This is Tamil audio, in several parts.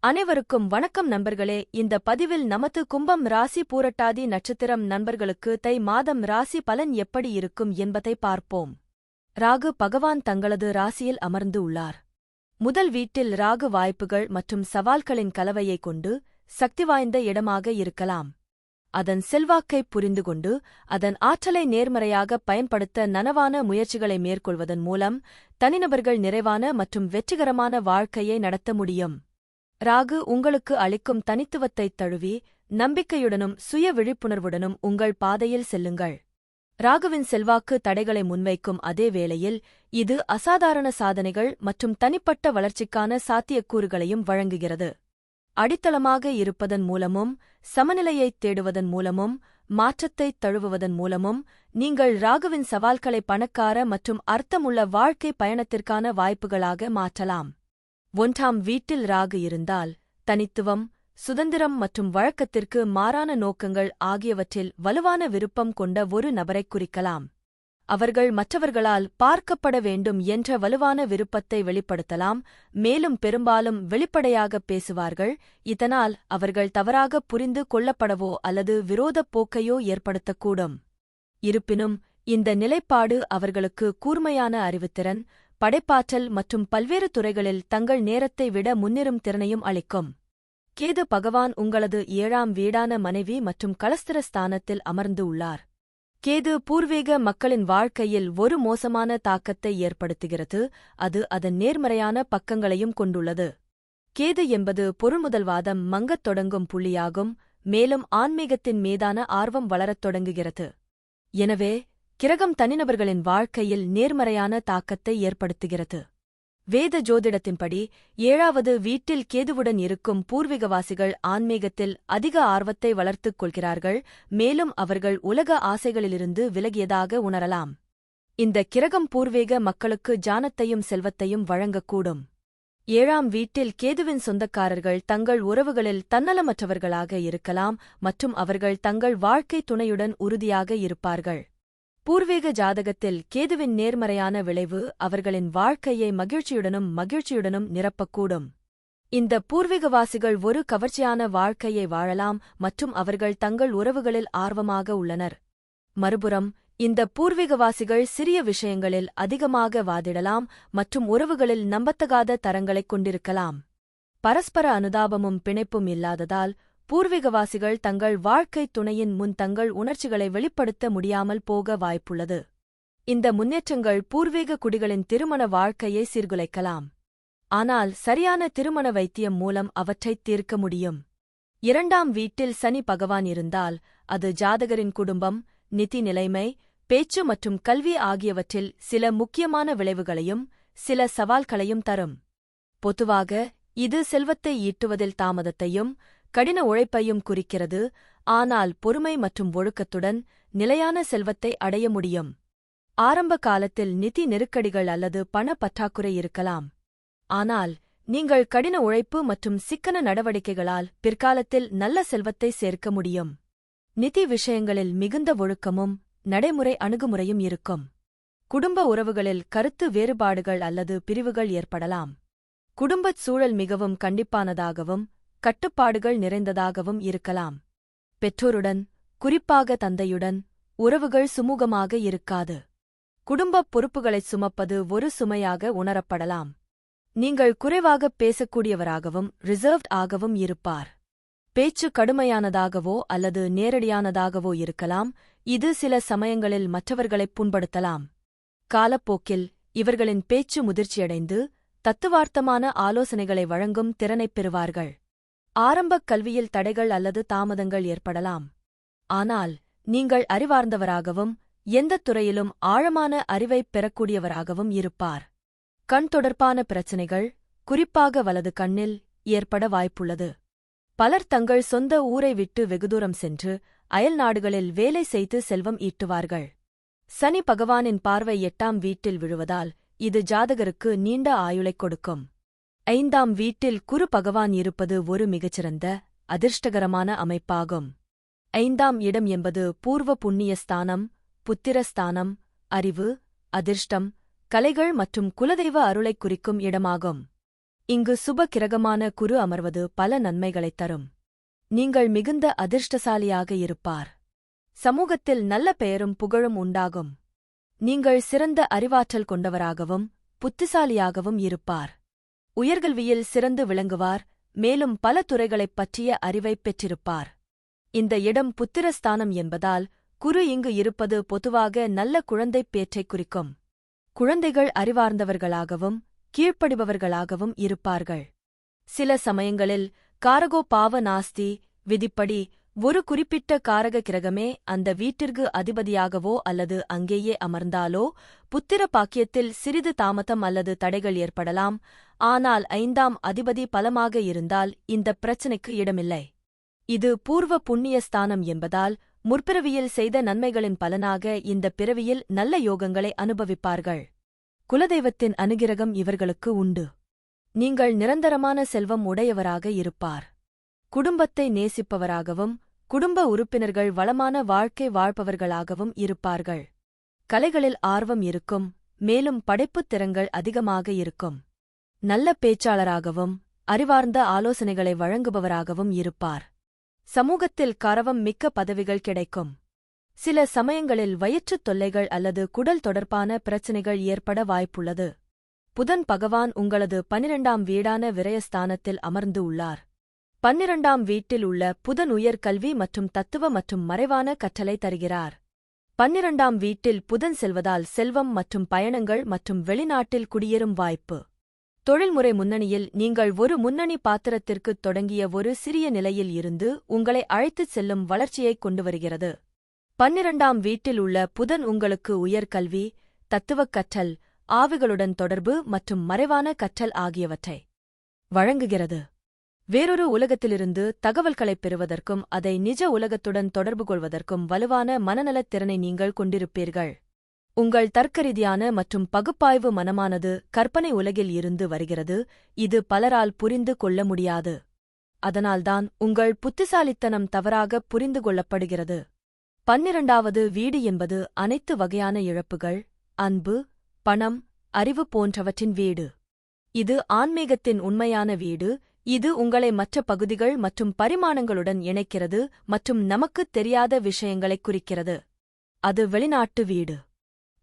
அனைவருக்கும் வணக்கம் நண்பர்களே. இந்த பதிவில் நமது கும்பம் ராசி பூரட்டாதி நட்சத்திரம் நண்பர்களுக்கு தை மாதம் ராசி பலன் எப்படி இருக்கும் என்பதை பார்ப்போம். ராகு பகவான் தங்களது ராசியில் அமர்ந்து உள்ளார். முதல் வீட்டில் ராகு வாய்ப்புகள் மற்றும் சவால்களின் கலவையைக் கொண்டு சக்தி வாய்ந்த இடமாக இருக்கலாம். அதன் செல்வாக்கைப் புரிந்துகொண்டு அதன் ஆற்றலை நேர்மறையாக பயன்படுத்த நனவான முயற்சிகளை மேற்கொள்வதன் மூலம் தனிநபர்கள் நிறைவான மற்றும் வெற்றிகரமான வாழ்க்கையை நடத்த முடியும். ராகு உங்களுக்கு அளிக்கும் தனித்துவத்தைத் தழுவி நம்பிக்கையுடனும் சுய விழிப்புணர்வுடனும் உங்கள் பாதையில் செல்லுங்கள். ராகுவின் செல்வாக்கு தடைகளை முன்வைக்கும் அதே வேளையில் இது அசாதாரண சாதனைகள் மற்றும் தனிப்பட்ட வளர்ச்சிக்கான சாத்தியக்கூறுகளையும் வழங்குகிறது. அடித்தளமாக இருப்பதன் மூலமும் சமநிலையைத் தேடுவதன் மூலமும் மாற்றத்தைத் தழுவுவதன் மூலமும் நீங்கள் ராகுவின் சவால்களை பணக்கார மற்றும் அர்த்தமுள்ள வாழ்க்கை பயணத்திற்கான வாய்ப்புகளாக மாற்றலாம். 1ஆம் வீட்டில் ராகு இருந்தால் தனித்துவம், சுதந்திரம் மற்றும் வழக்கத்திற்கு மாறான நோக்கங்கள் ஆகியவற்றில் வலுவான விருப்பம் கொண்ட ஒரு நபரைக் குறிக்கலாம். அவர்கள் மற்றவர்களால் பார்க்கப்பட வேண்டும் என்ற வலுவான விருப்பத்தை வெளிப்படுத்தலாம், மேலும் பெரும்பாலும் வெளிப்படையாகப் பேசுவார்கள். இதனால் அவர்கள் தவறாக புரிந்து கொள்ளப்படவோ அல்லது விரோதப் போக்கையோ ஏற்படுத்தக்கூடும். இருப்பினும் இந்த நிலைப்பாடு அவர்களுக்கு கூர்மையான அறிவுத்திறன், படைப்பாற்றல் மற்றும் பல்வேறு துறைகளில் தங்கள் நேரத்தை விட முன்னேறும் திறனையும் அளிக்கும். கேது பகவான் உங்களது 7ஆம் வீடான மனைவி மற்றும் களஸ்திர ஸ்தானத்தில் அமர்ந்து உள்ளார். கேது பூர்வீக மக்களின் வாழ்க்கையில் ஒரு மோசமான தாக்கத்தை ஏற்படுத்துகிறது, அது அதன் நேர்மறையான பக்கங்களையும் கொண்டுள்ளது. கேது என்பது பொருள்முதல்வாதம் மங்கத் தொடங்கும் புள்ளியாகும், மேலும் ஆன்மீகத்தின் மீதான ஆர்வம் வளரத் தொடங்குகிறது. எனவே கிரகம் தனிநபர்களின் வாழ்க்கையில் நேர்மறையான தாக்கத்தை ஏற்படுத்துகிறது. வேத ஜோதிடத்தின்படி 7வது வீட்டில் கேதுவுடன் இருக்கும் பூர்வீகவாசிகள் ஆன்மீகத்தில் அதிக ஆர்வத்தை வளர்த்துக் கொள்கிறார்கள், மேலும் அவர்கள் உலக ஆசைகளிலிருந்து விலகியதாக உணரலாம். இந்த கிரகம் பூர்வீக மக்களுக்கு ஞானத்தையும் செல்வத்தையும் வழங்கக்கூடும். 7ஆம் வீட்டில் கேதுவின் சொந்தக்காரர்கள் தங்கள் உறவுகளில் தன்னலமற்றவர்களாக இருக்கலாம் மற்றும் அவர்கள் தங்கள் வாழ்க்கை துணையுடன் உறுதியாக இருப்பார்கள். பூர்வீக ஜாதகத்தில் கேதுவின் நேர்மறையான விளைவு அவர்களின் வாழ்க்கையை மகிழ்ச்சியுடனும் நிரப்பக்கூடும். இந்த பூர்வீகவாசிகள் ஒரு கவர்ச்சியான வாழ்க்கையை வாழலாம் மற்றும் அவர்கள் தங்கள் உறவுகளில் ஆர்வமாக உள்ளனர். மறுபுறம் இந்த பூர்வீகவாசிகள் சிறிய விஷயங்களில் அதிகமாக வாதிடலாம் மற்றும் உறவுகளில் நம்பத்தகாத தரங்களைக் கொண்டிருக்கலாம். பரஸ்பர அனுதாபமும் பிணைப்பும் இல்லாததால் பூர்வீகவாசிகள் தங்கள் வாழ்க்கைத் துணையின் முன் தங்கள் உணர்ச்சிகளை வெளிப்படுத்த முடியாமல் போக வாய்ப்புள்ளது. இந்த முன்னேற்றங்கள் பூர்வீக குடிகளின் திருமண வாழ்க்கையை சீர்குலைக்கலாம். ஆனால் சரியான திருமண வைத்தியம் மூலம் அவற்றைத் தீர்க்க முடியும். 2ஆம் வீட்டில் சனி பகவான் இருந்தால் அது ஜாதகரின் குடும்பம், நிதி நிலைமை, பேச்சு மற்றும் கல்வி ஆகியவற்றில் சில முக்கியமான விளைவுகளையும் சில சவால்களையும் தரும். பொதுவாக இது செல்வத்தை ஈட்டுவதில் தாமதத்தையும் கடின உழைப்பையும் குறிக்கிறது, ஆனால் பொறுமை மற்றும் ஒழுக்கத்துடன் நிலையான செல்வத்தை அடைய முடியும். ஆரம்ப காலத்தில் நிதி நெருக்கடிகள் அல்லது பண பற்றாக்குறை இருக்கலாம். ஆனால் நீங்கள் கடின உழைப்பு மற்றும் சிக்கன நடவடிக்கைகளால் பிற்காலத்தில் நல்ல செல்வத்தை சேர்க்க முடியும். நிதி விஷயங்களில் மிகுந்த ஒழுக்கமும் நடைமுறை அணுகுமுறையும் இருக்கும். குடும்ப உறவுகளில் கருத்து வேறுபாடுகள் அல்லது பிரிவுகள் ஏற்படலாம். குடும்பச் சூழல் மிகவும் கண்டிப்பானதாகவும் கட்டுப்பாடுகள் நிறைந்ததாகவும் இருக்கலாம். பெற்றோருடன், குறிப்பாக தந்தையுடன், உறவுகள் சுமூகமாக இருக்காது. குடும்பப் பொறுப்புகளைச் சுமப்பது ஒரு சுமையாக உணரப்படலாம். நீங்கள் குறைவாகப் பேசக்கூடியவராகவும் ரிசர்வ்ட் ஆகவும் இருப்பார். பேச்சு கடுமையானதாகவோ அல்லது நேரடியானதாகவோ இருக்கலாம், இது சில சமயங்களில் மற்றவர்களைப் புண்படுத்தலாம். காலப்போக்கில் இவர்களின் பேச்சு முதிர்ச்சியடைந்து தத்துவார்த்தமான ஆலோசனைகளை வழங்கும் திறனைப் பெறுவார்கள். ஆரம்பக் கல்வியில் தடைகள் அல்லது தாமதங்கள் ஏற்படலாம். ஆனால் நீங்கள் அறிவார்ந்தவராகவும் எந்தத் துறையிலும் ஆழமான அறிவைப் பெறக்கூடியவராகவும் இருப்பார். கண் தொடர்பான பிரச்சினைகள், குறிப்பாக வலது கண்ணில், ஏற்பட வாய்ப்புள்ளது. பலர் தங்கள் சொந்த ஊரை விட்டு வெகுதூரம் சென்று அயல் நாடுகளில் வேலை செய்து செல்வம் ஈட்டுவார்கள். சனி பகவானின் பார்வை 8ஆம் வீட்டில் விழுவதால் இது ஜாதகருக்கு நீண்ட ஆயுளைக் கொடுக்கும். 5ஆம் வீட்டில் குரு பகவான் இருப்பது ஒரு மிகச்சிறந்த, அதிர்ஷ்டகரமான அமைப்பாகும். 5ஆம் இடம் என்பது பூர்வ புண்ணிய ஸ்தானம், புத்திரஸ்தானம், அறிவு, அதிர்ஷ்டம், கலைகள் மற்றும் குலதெய்வ அருளைக் குறிக்கும் இடமாகும். இங்கு சுப கிரகமான குரு அமர்வது பல நன்மைகளைத் தரும். நீங்கள் மிகுந்த அதிர்ஷ்டசாலியாக இருப்பார். சமூகத்தில் நல்ல பெயரும் புகழும் உண்டாகும். நீங்கள் சிறந்த அறிவாற்றல் கொண்டவராகவும் புத்திசாலியாகவும் இருப்பார். உயர்கல்வியில் சிறந்து விளங்குவார். மேலும் பல துறைகளைப் பற்றிய அறிவைப் பெற்றிருப்பார். இந்த இடம் புத்திரஸ்தானம் என்பதால் குரு இங்கு இருப்பது பொதுவாக நல்ல குழந்தைப் பேற்றைக் குறிக்கும். குழந்தைகள் அறிவார்ந்தவர்களாகவும் கீழ்ப்படிபவர்களாகவும் இருப்பார்கள். சில சமயங்களில் காரகோ பாவ நாஸ்தி விதிப்படி ஒரு குறிப்பிட்ட காரக கிரகமே அந்த வீட்டிற்கு அதிபதியாகவோ அல்லது அங்கேயே அமர்ந்தாலோ புத்திர பாக்கியத்தில் சிறிது தாமதம் அல்லது தடைகள் ஏற்படலாம். ஆனால் 5ஆம் அதிபதி பலமாக இருந்தால் இந்த பிரச்சினைக்கு இடமில்லை. இது பூர்வ புண்ணிய ஸ்தானம் என்பதால் முற்பிறவியில் செய்த நன்மைகளின் பலனாக இந்த பிறவியில் நல்ல யோகங்களை அனுபவிப்பார்கள். குலதெய்வத்தின் அனுகிரகம் இவர்களுக்கு உண்டு. நீங்கள் நிரந்தரமான செல்வம் உடையவராக இருப்பார். குடும்பத்தை நேசிப்பவராகவும் குடும்ப உறுப்பினர்கள் வளமான வாழ்க்கை வாழ்பவர்களாகவும் இருப்பார்கள். கலைகளில் ஆர்வம் இருக்கும். மேலும் படைப்புத் திறன்கள் அதிகமாக இருக்கும். நல்ல பேச்சாளராகவும் அறிவார்ந்த ஆலோசனைகளை வழங்குபவராகவும் இருப்பார். சமூகத்தில் கரவம் மிக்க பதவிகள் கிடைக்கும். சில சமயங்களில் வயிற்றுத் தொல்லைகள் அல்லது குடல் தொடர்பான பிரச்சினைகள் ஏற்பட வாய்ப்புள்ளது. புதன் பகவான் உங்களது 12ஆம் வீடான விரயஸ்தானத்தில் அமர்ந்து உள்ளார். 12ஆம் வீட்டில் உள்ள புதன் உயர் கல்வி மற்றும் தத்துவ மற்றும் மறைவான கற்றலை தருகிறார். 12ஆம் வீட்டில் புதன் செல்வதால் செல்வம் மற்றும் பயணங்கள் மற்றும் வெளிநாட்டில் குடியேறும் வாய்ப்பு. தொழில்முறை முன்னணியில் நீங்கள் ஒரு முன்னணி பாத்திரத்திற்குத் தொடங்கிய ஒரு சிறிய நிலையில் இருந்து உங்களை அழைத்துச் செல்லும் வளர்ச்சியைக் கொண்டு வருகிறது. 12ஆம் வீட்டில் உள்ள புதன் உங்களுக்கு உயர்கல்வி, தத்துவக் கற்றல், ஆவிகளுடன் தொடர்பு மற்றும் மறைவான கற்றல் ஆகியவற்றை வழங்குகிறது. வேறொரு உலகத்திலிருந்து தகவல்களைப் பெறுவதற்கும் அதை நிஜ உலகத்துடன் தொடர்பு கொள்வதற்கும் வலுவான மனநலத் திறனை நீங்கள் கொண்டிருப்பீர்கள். உங்கள் தர்க்கரீதியான மற்றும் பகுப்பாய்வு மனமானது கற்பனை உலகில் இருந்து வருகிறது. இது பலரால் புரிந்து கொள்ள முடியாது. அதனால்தான் உங்கள் புத்திசாலித்தனம் தவறாக புரிந்து கொள்ளப்படுகிறது. 12வது வீடு என்பது அனைத்து வகையான இழப்புகள், அன்பு, பணம், அறிவு போன்றவற்றின் வீடு. இது ஆன்மீகத்தின் உண்மையான வீடு. இது உங்களை மற்ற பகுதிகள் மற்றும் பரிமாணங்களுடன் இணைக்கிறது மற்றும் நமக்குத் தெரியாத விஷயங்களைக் குறிக்கிறது. அது வெளிநாட்டு வீடு.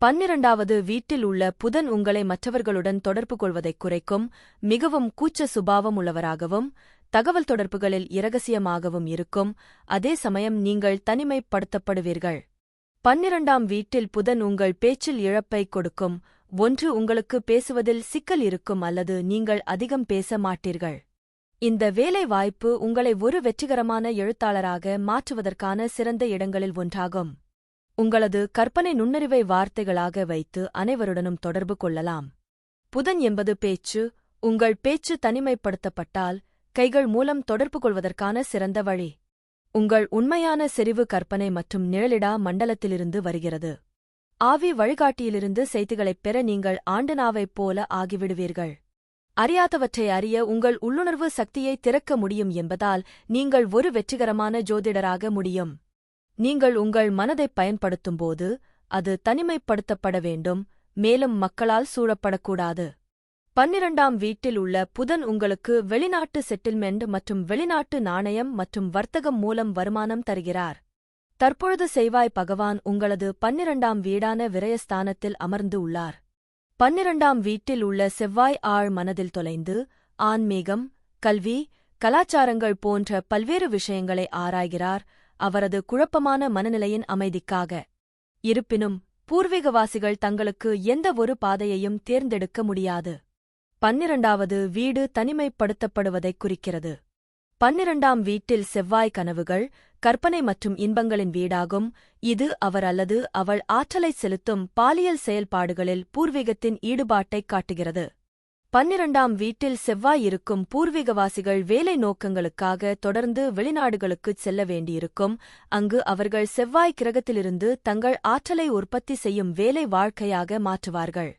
12வது வீட்டில் உள்ள புதன் உங்களை மற்றவர்களுடன் தொடர்பு கொள்வதைக் குறைக்கும். மிகவும் கூச்ச சுபாவம் உள்ளவராகவும் தகவல் தொடர்புகளில் இரகசியமாகவும் இருக்கும். அதே சமயம் நீங்கள் தனிமைப்படுத்தப்படுவீர்கள். 12ஆம் வீட்டில் புதன் உங்கள் பேச்சில் இழப்பைக் கொடுக்கும். ஒன்று உங்களுக்கு பேசுவதில் சிக்கல் இருக்கும் அல்லது நீங்கள் அதிகம் பேச மாட்டீர்கள். இந்த வேலை வாய்ப்பு உங்களை ஒரு வெற்றிகரமான எழுத்தாளராக மாற்றுவதற்கான சிறந்த இடங்களில் ஒன்றாகும். உங்களது கற்பனை நுண்ணறிவை வார்த்தைகளாக வைத்து அனைவருடனும் தொடர்பு கொள்ளலாம். புதன் என்பது பேச்சு. உங்கள் பேச்சு தனிமைப்படுத்தப்பட்டால் கைகள் மூலம் தொடர்பு கொள்வதற்கான சிறந்த வழி. உங்கள் உண்மையான செறிவு கற்பனை மற்றும் நிழலிடா மண்டலத்திலிருந்து வருகிறது. ஆவி வழிகாட்டியிலிருந்து செய்திகளைப் பெற நீங்கள் ஆண்டனாவைப் போல ஆகிவிடுவீர்கள். அறியாதவற்றை அறிய உங்கள் உள்ளுணர்வு சக்தியை திறக்க முடியும் என்பதால் நீங்கள் ஒரு வெற்றிகரமான ஜோதிடராக முடியும். நீங்கள் உங்கள் மனதைப் பயன்படுத்தும்போது அது தனிமைப்படுத்தப்பட வேண்டும். மேலும் மக்களால் சூழப்படக்கூடாது. 12ஆம் வீட்டில் உள்ள புதன் உங்களுக்கு வெளிநாட்டு செட்டில்மெண்ட் மற்றும் வெளிநாட்டு நாணயம் மற்றும் வர்த்தகம் மூலம் வருமானம் தருகிறார். தற்பொழுது செவ்வாய் பகவான் உங்களது 12ஆம் வீடான விரயஸ்தானத்தில் அமர்ந்து உள்ளார். 12ஆம் வீட்டில் உள்ள செவ்வாய் ஆழ் மனதில் தொலைந்து ஆன்மீகம், கல்வி, கலாச்சாரங்கள் போன்ற பல்வேறு விஷயங்களை ஆராய்கிறார். அவரது குழப்பமான மனநிலையின் அமைதிக்காக. இருப்பினும் பூர்வீகவாசிகள் தங்களுக்கு எந்த ஒரு பாதையையும் தேர்ந்தெடுக்க முடியாது. 12வது வீடு தனிமைப்படுத்தப்படுவதைக் குறிக்கிறது. 12ஆம் வீட்டில் செவ்வாய் கனவுகள், கற்பனை மற்றும் இன்பங்களின் வீடாகும். இது அவர் அல்லது அவள் ஆற்றலை செலுத்தும் பாலியல் செயல்பாடுகளில் பூர்வீகத்தின் ஈடுபாட்டைக் காட்டுகிறது. 12ஆம் வீட்டில் செவ்வாய் இருக்கும் பூர்வீகவாசிகள் வேலை நோக்கங்களுக்காக தொடர்ந்து வெளிநாடுகளுக்குச் செல்ல வேண்டியிருக்கும். அங்கு அவர்கள் செவ்வாய் கிரகத்திலிருந்து தங்கள் ஆற்றலை உற்பத்தி செய்யும் வேலை வாழ்க்கையாக மாற்றுவார்கள்.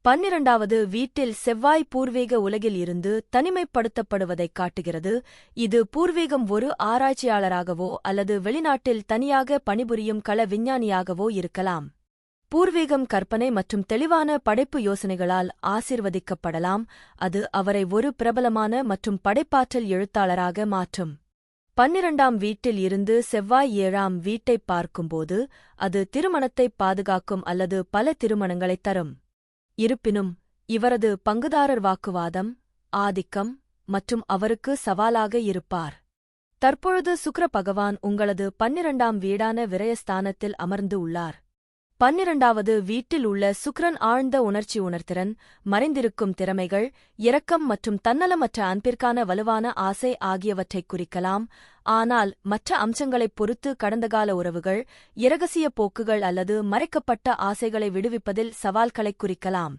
12வது வீட்டில் செவ்வாய் பூர்வீக உலகில் இருந்து தனிமைப்படுத்தப்படுவதைக் காட்டுகிறது. இது பூர்வீகம் ஒரு ஆராய்ச்சியாளராகவோ அல்லது வெளிநாட்டில் தனியாக பணிபுரியும் கள விஞ்ஞானியாகவோ இருக்கலாம். பூர்வீகம் கற்பனை மற்றும் தெளிவான படைப்பு யோசனைகளால் ஆசீர்வதிக்கப்படலாம், அது அவரை ஒரு பிரபலமான மற்றும் படைப்பாற்றல் எழுத்தாளராக மாற்றும். 12ஆம் வீட்டில் இருந்து செவ்வாய் 7ஆம் வீட்டைப் பார்க்கும்போது அது திருமணத்தைப் பாதுகாக்கும் அல்லது பல திருமணங்களைத் தரும். இருப்பினும், இவரது பங்குதாரர் வாக்குவாதம், ஆதிக்கம் மற்றும் அவருக்கு சவாலாக இருப்பார். தற்பொழுது சுக்கிர பகவான் உங்களது 12ஆம் வீடான விரயஸ்தானத்தில் அமர்ந்து உள்ளார். 12வது வீட்டில் உள்ள சுக்கிரன் ஆழ்ந்த உணர்ச்சி உணர்திறன், மறைந்திருக்கும் திறமைகள், இரக்கம் மற்றும் தன்னலமற்ற அன்பிற்கான வலுவான ஆசை ஆகியவற்றைக் குறிக்கலாம், ஆனால் மற்ற அம்சங்களைப் பொறுத்து கடந்தகால உறவுகள், இரகசிய போக்குகள் அல்லது மறைக்கப்பட்ட ஆசைகளை விடுவிப்பதில் சவால்களைக் குறிக்கலாம்.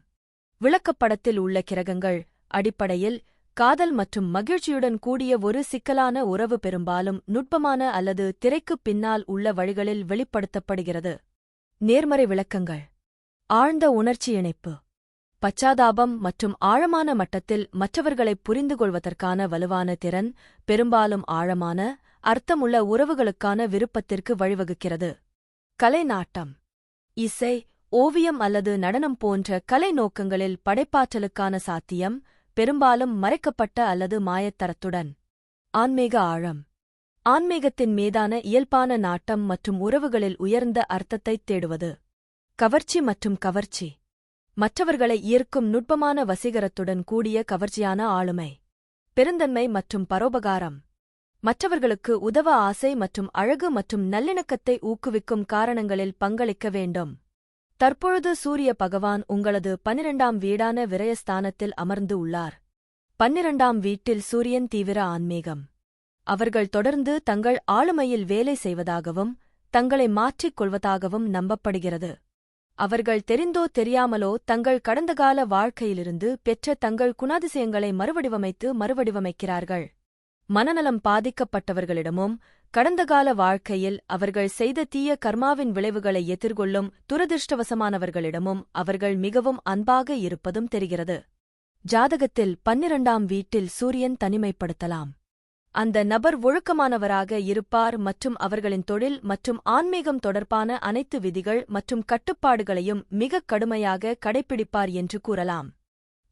விளக்கப்படத்தில் உள்ள கிரகங்கள் அடிப்படையில் காதல் மற்றும் மகிழ்ச்சியுடன் கூடிய ஒரு சிக்கலான உறவு பெரும்பாலும் நுட்பமான அல்லது திரைக்குப் பின்னால் உள்ள வழிகளில் வெளிப்படுத்தப்படுகிறது. நேர்மறை விளக்கங்கள்: ஆழ்ந்த உணர்ச்சி இணைப்பு, பச்சாதாபம் மற்றும் ஆழமான மட்டத்தில் மற்றவர்களைப் புரிந்துகொள்வதற்கான வலுவான திறன், பெரும்பாலும் ஆழமான, அர்த்தமுள்ள உறவுகளுக்கான விருப்பத்திற்கு வழிவகுக்கிறது. கலை நாட்டம், இசை, ஓவியம் அல்லது நடனம் போன்ற கலை நோக்கங்களில் படைப்பாற்றலுக்கான சாத்தியம், பெரும்பாலும் மறைக்கப்பட்ட அல்லது மாயத்தரத்துடன். ஆன்மீக ஆழம், ஆன்மீகத்தின் மீதான இயல்பான நாட்டம் மற்றும் உறவுகளில் உயர்ந்த அர்த்தத்தைத் தேடுவது. கவர்ச்சி மற்றும் கவர்ச்சி, மற்றவர்களை ஈர்க்கும் நுட்பமான வசீகரத்துடன் கூடிய கவர்ச்சியான ஆளுமை. பெருந்தன்மை மற்றும் பரோபகாரம், மற்றவர்களுக்கு உதவ ஆசை மற்றும் அழகு மற்றும் நல்லிணக்கத்தை ஊக்குவிக்கும் காரணங்களில் பங்களிக்க வேண்டும். தற்பொழுது சூரிய பகவான் உங்களது 12ஆம் வீடான விரயஸ்தானத்தில் அமர்ந்து உள்ளார். 12ஆம் வீட்டில் சூரியன் தீவிர ஆன்மீகம். அவர்கள் தொடர்ந்து தங்கள் ஆளுமையில் வேலை செய்வதாகவும் தங்களை மாற்றிக் கொள்வதாகவும் நம்பப்படுகிறது. அவர்கள் தெரிந்தோ தெரியாமலோ தங்கள் கடந்தகால வாழ்க்கையிலிருந்து பெற்ற தங்கள் குணாதிசயங்களை மறுவடிவமைக்கிறார்கள். மனநலம் பாதிக்கப்பட்டவர்களிடமும் கடந்தகால வாழ்க்கையில் அவர்கள் செய்த தீய கர்மாவின் விளைவுகளை எதிர்கொள்ளும் துரதிருஷ்டவசமானவர்களிடமும் அவர்கள் மிகவும் அன்பாக இருப்பதும் தெரிகிறது. ஜாதகத்தில் 12ஆம் வீட்டில் சூரியன் தனிமைப்படுத்தலாம். அந்த நபர் ஒழுக்கமானவராக இருப்பார் மற்றும் அவர்களின் தொழில் மற்றும் ஆன்மீகம் தொடர்பான அனைத்து விதிகள் மற்றும் கட்டுப்பாடுகளையும் மிகக் கடுமையாக கடைப்பிடிப்பார் என்று கூறலாம்.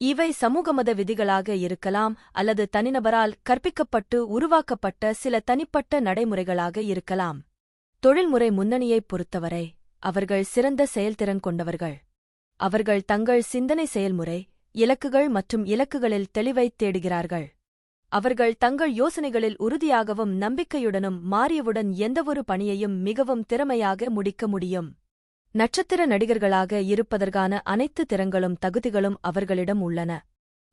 இவை சமூகமத விதிகளாக இருக்கலாம் அல்லது தனிநபரால் கற்பிக்கப்பட்டு உருவாக்கப்பட்ட சில தனிப்பட்ட நடைமுறைகளாக இருக்கலாம். தொழில்முறை முன்னணியைப் பொறுத்தவரை அவர்கள் சிறந்த செயல்திறன் கொண்டவர்கள். அவர்கள் தங்கள் சிந்தனை செயல்முறை, இலக்குகள் மற்றும் இலக்குகளில் தெளிவைத் தேடுகிறார்கள். அவர்கள் தங்கள் யோசனைகளில் உறுதியாகவும் நம்பிக்கையுடனும் மாறியவுடன் எந்தவொரு பணியையும் மிகவும் திறமையாக முடிக்க முடியும். நட்சத்திர நடிகர்களாக இருப்பதற்கான அனைத்து திறன்களும் தகுதிகளும் அவர்களிடம் உள்ளன.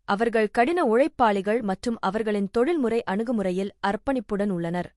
அவர்கள் கடின உழைப்பாளிகள் மற்றும் அவர்களின் தொழில்முறை அணுகுமுறையில் அர்ப்பணிப்புடன் உள்ளனர்.